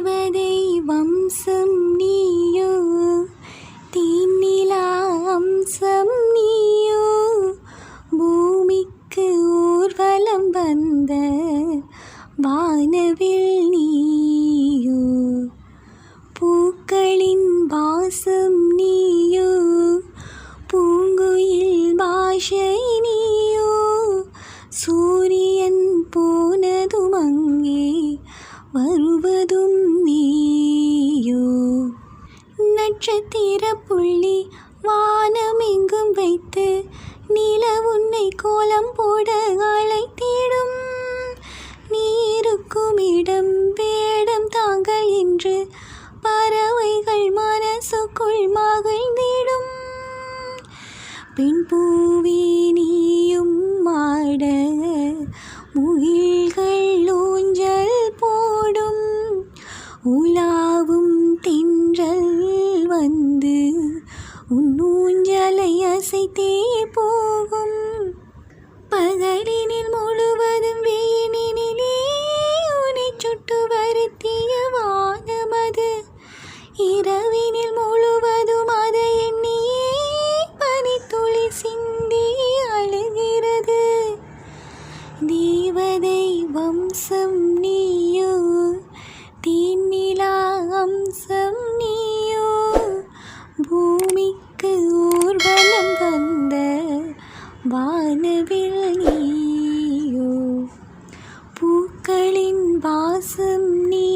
தேவதை வம்சம் நீயோ, தீநிலா அம்சம் நீயோ, பூமிக்கு ஊர்வலம் வந்த வானவில் நீயோ, பூக்களின் வாசம் நீயோ, பூங்குயில் பாஷை நீயோ, சூரியன் போனதும் அங்கே வருவதும் நீயோ, நட்சத்திர புள்ளி வானமெங்கும் வைத்து நில உன்னை கோலம் போட அழைத்திடும், நீருக்கும் இடம் வேடம் தாங்கள் என்று பறவைகள் மனசுக்குள் மகிழ்ந்திடும், பெண் பூவி நீயும் மாட முகில்கள் ஊஞ்சல் போடும், உலாவும் தென்றல் வந்து உன் ஊஞ்சலை அசைத்தே போகும், பகலினில் முழுவதும் வெயிலினிலே உன்னை சுட்டு வருத்திய வானமது, இரவினில் முழுவதும் அதை எண்ணியே பனித்துளி சிந்தி அழுகிறது, தேவதை வம்சம் நீயோ, தீநிலா அம்சம் நீயோ, பூமிக்கு ஊர்வலம் வந்த வானவில் நீயோ, பூக்களின் வாசம் நீ